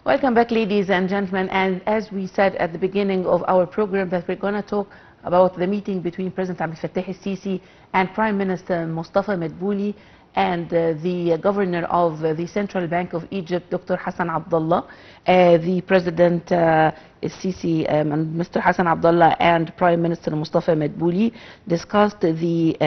Welcome back, ladies and gentlemen. And as we said at the beginning of our program, that we're going to talk about the meeting between President Abdel Fattah el-Sisi and Prime Minister Mustafa Madbouli and the governor of the Central Bank of Egypt, Dr. Hassan Abdullah. The President el-Sisi and Mr. Hassan Abdullah and Prime Minister Mustafa Madbouli discussed the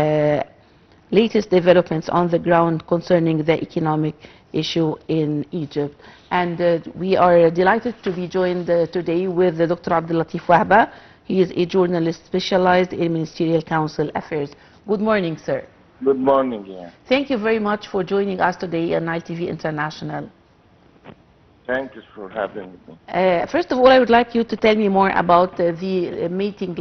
latest developments on the ground concerning the economic issue in Egypt. And we are delighted to be joined today with Dr. Abdel Latif Wahba. He is a journalist specialized in Ministerial Council Affairs. Good morning, sir. Good morning. Yeah. Thank you very much for joining us today on ITV International. Thank you for having me. First of all, I would like you to tell me more about the meeting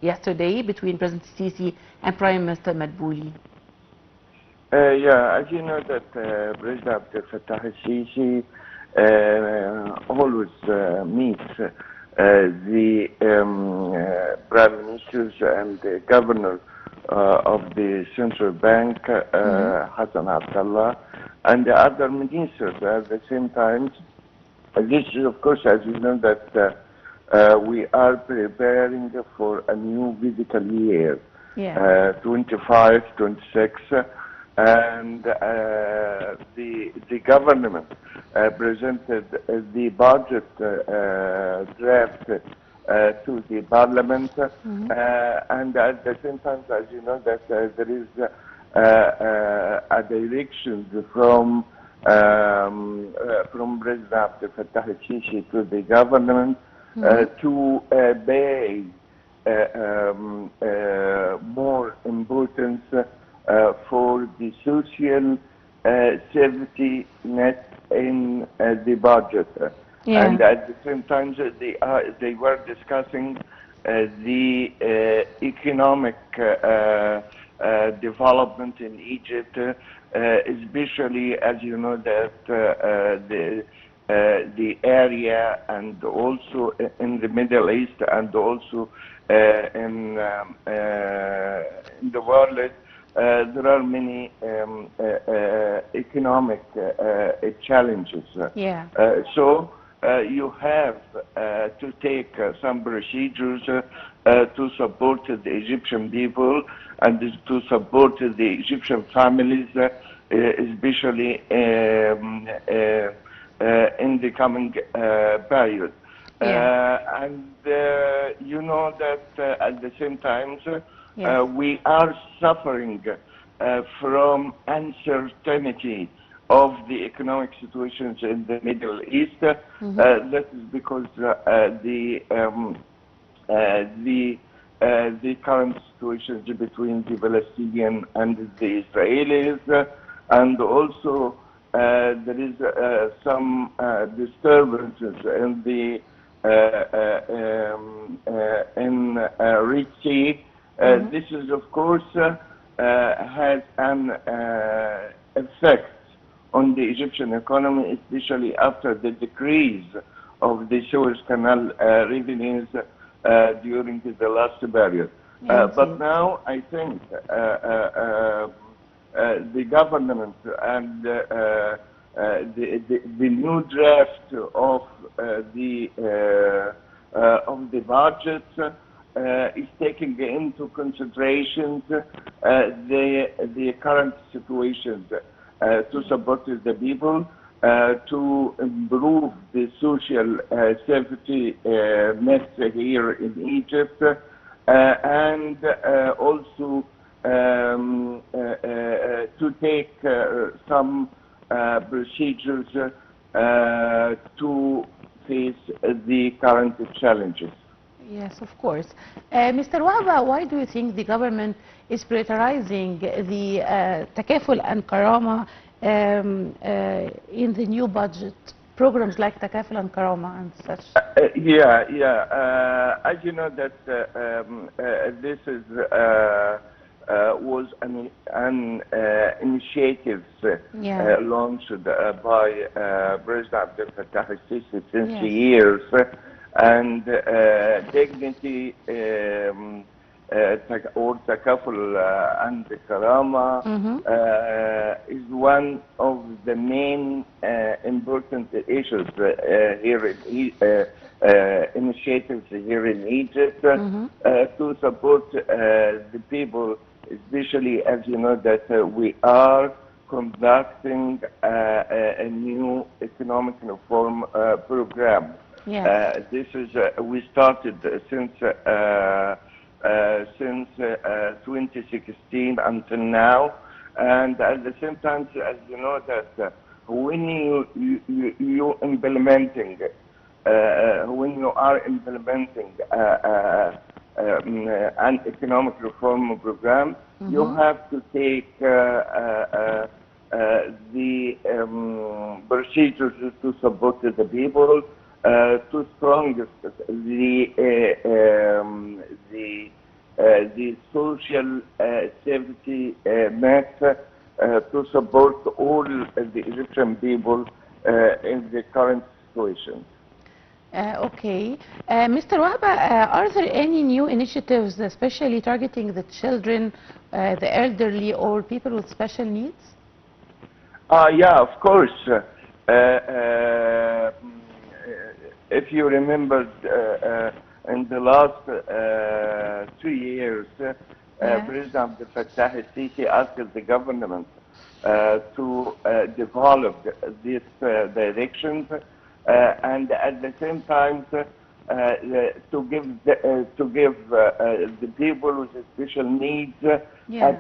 yesterday between President Sisi and Prime Minister Madbouli. Yeah, as you know that President Abdel Fattah el-Sisi always meets the Prime Ministers and the Governor of the Central Bank, Hassan Abdullah, and the other ministers at the same time. This is, of course, as you know, that we are preparing for a new fiscal year, 25, 26, and the government presented the budget draft to the parliament, and at the same time, as you know, that there is a direction from President Abdel Fattah el-Sisi to the government to pay more importance for the social safety net in the budget. And at the same time, they were discussing the economic development in Egypt, especially, as you know, that the area and also in the Middle East and also in the world, there are many economic challenges. So you have to take some procedures to support the Egyptian people and to support the Egyptian families, especially in the coming period. And you know that at the same time, we are suffering from uncertainty of the economic situations in the Middle East. That is because the current situations between the Palestinians and the Israelis, and also there is some disturbances in the Red Sea. This is, of course, has an effect on the Egyptian economy, especially after the decrease of the Suez Canal revenues during the last period. But now I think the government and the new draft of the budget is taking into consideration the current situations to support the people, to improve the social safety net here in Egypt, and also to take some procedures to face the current challenges. Yes, of course. Mr. Wahba, why do you think the government is prioritizing the Takaful and Karama in the new budget, programs like Takaful and Karama and such? As you know that this is was an initiative launched by President Abdel Fattah el-Sisi since years, and dignity or Takaful and Karama is one of the main important issues here initiatives here in Egypt to support the people, especially as you know that we are conducting a new economic reform program. Yes. This is we started since 2016 until now, and at the same time, as you know that when you implementing when you are implementing an economic reform program, you have to take the procedures to support the people, to strongest the social safety net to support all the Egyptian people in the current situation. Okay. Mr. Wahba, are there any new initiatives, especially targeting the children, the elderly, or people with special needs? Yeah, of course. If you remember, in the last 2 years, President Abdel Latif asked the government to develop these directions, and at the same time to give the people with special needs a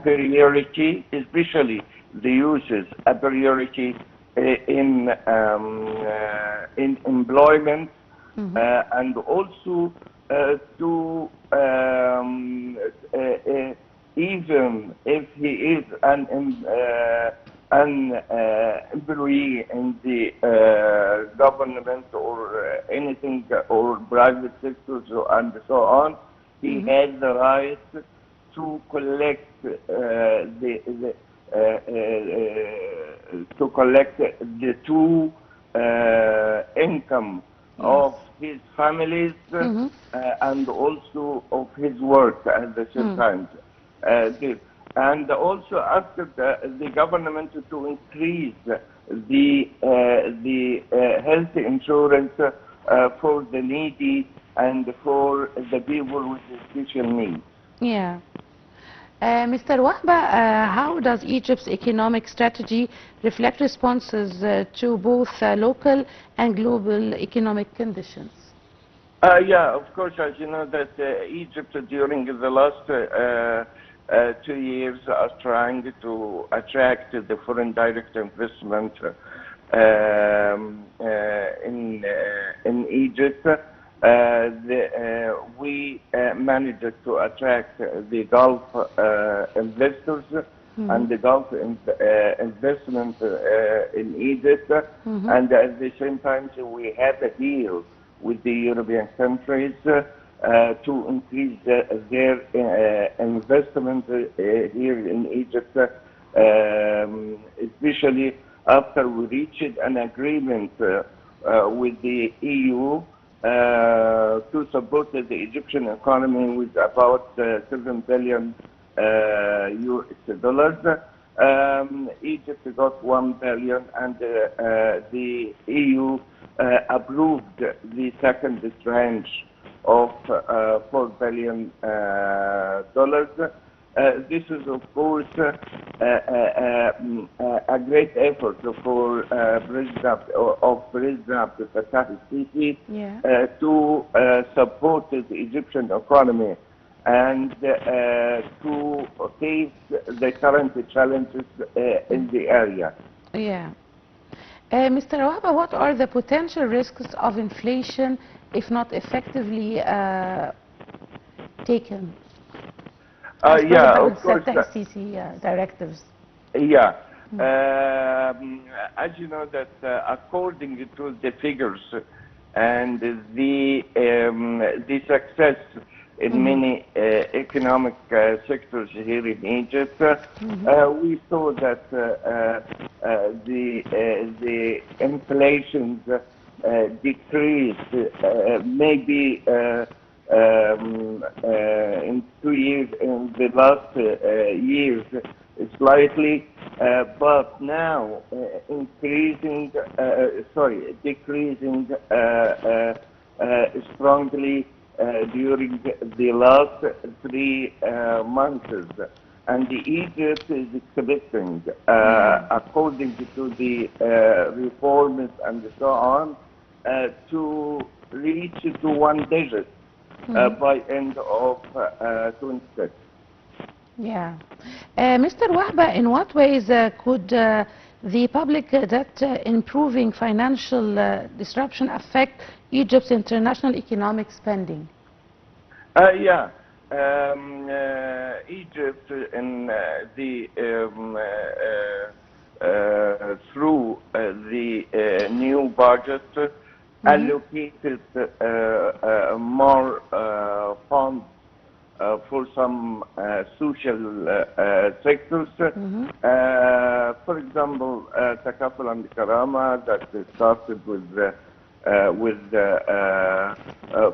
priority, especially the youth, a priority in employment, and also to even if he is an employee in the government or anything or private sectors and so on, he has the right to collect the two income of his families and also of his work at the same time. And also asked the government to increase the health insurance for the needy and for the people with special needs. Yeah. Mr. Wahba, how does Egypt's economic strategy reflect responses to both local and global economic conditions? Yeah, of course, as you know that Egypt during the last 2 years are trying to attract the foreign direct investment in Egypt. We managed to attract the Gulf investors and the Gulf investment in Egypt, and at the same time we have a deal with the European countries to increase their investment here in Egypt, especially after we reached an agreement with the EU to support the Egyptian economy with about $7 billion US. Egypt got $1 billion, and the EU approved the second tranche of $4 billion. This is, of course, a great effort for President Abdel Fattah al-Sisi to support the Egyptian economy and to face the current challenges in the area. Yeah. Mr. Wahba, what are the potential risks of inflation if not effectively taken? Yeah, of course. Directives. Yeah. As you know that according to the figures and the success in many economic sectors here in Egypt, we saw that the inflation decreased maybe in 2 years, in the last years, slightly, but now decreasing strongly during the last 3 months. And Egypt is expecting, according to the reforms and so on, to reach to 1 digit by end of 26. Yeah. Mr. Wahba, in what ways could the public debt improving financial disruption affect Egypt's international economic spending? Yeah. Egypt in through the new budget allocated more funds for some social sectors. For example, Takaful and Karama that started with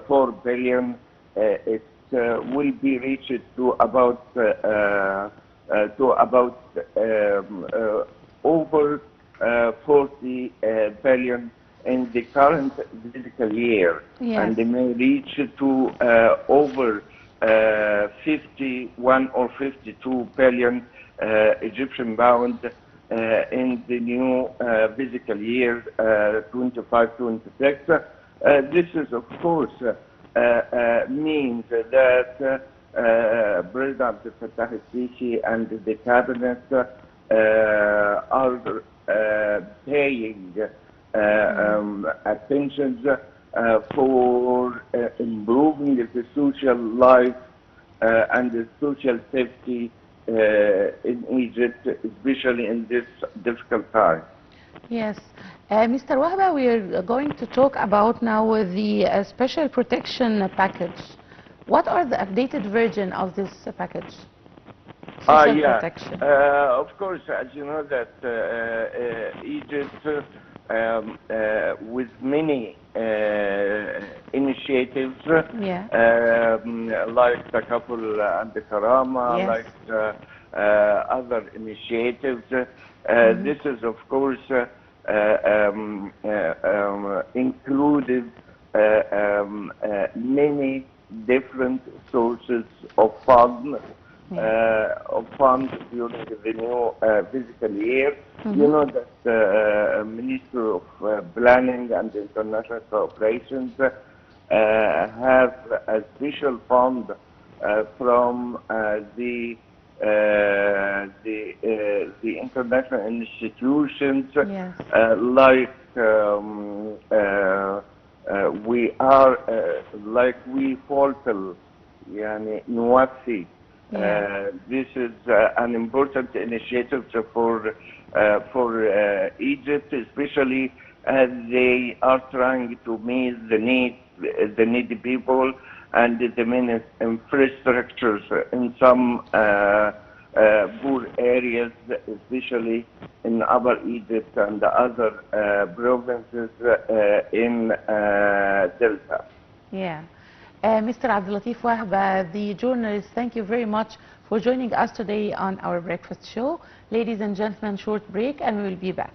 4 billion. It will be reached to about over 40 billion in the current fiscal year, and they may reach to over 51 or 52 billion Egyptian pound in the new fiscal year 25-26. This is, of course, means that President Abdel Fattah and the cabinet are paying attention for improving the social life and the social safety in Egypt, especially in this difficult time. Yes. Mr. Wahba, we are going to talk about now the special protection package. What are the updated version of this package? Social protection. Of course, as you know that Egypt, with many initiatives, like Takaful and the Karama, like other initiatives, this is, of course, included many different sources of funds during the new fiscal year. You know that the Minister of Planning and International Cooperation have a special fund from the international institutions, like we are we fulfill Nwasi. This is an important initiative for Egypt, especially as they are trying to meet the needy people and the main infrastructures in some poor areas, especially in Upper Egypt and the other provinces in Delta. Yeah. Mr. Abdel Latif Wahba, the journalist, thank you very much for joining us today on our breakfast show. Ladies and gentlemen, short break and we will be back.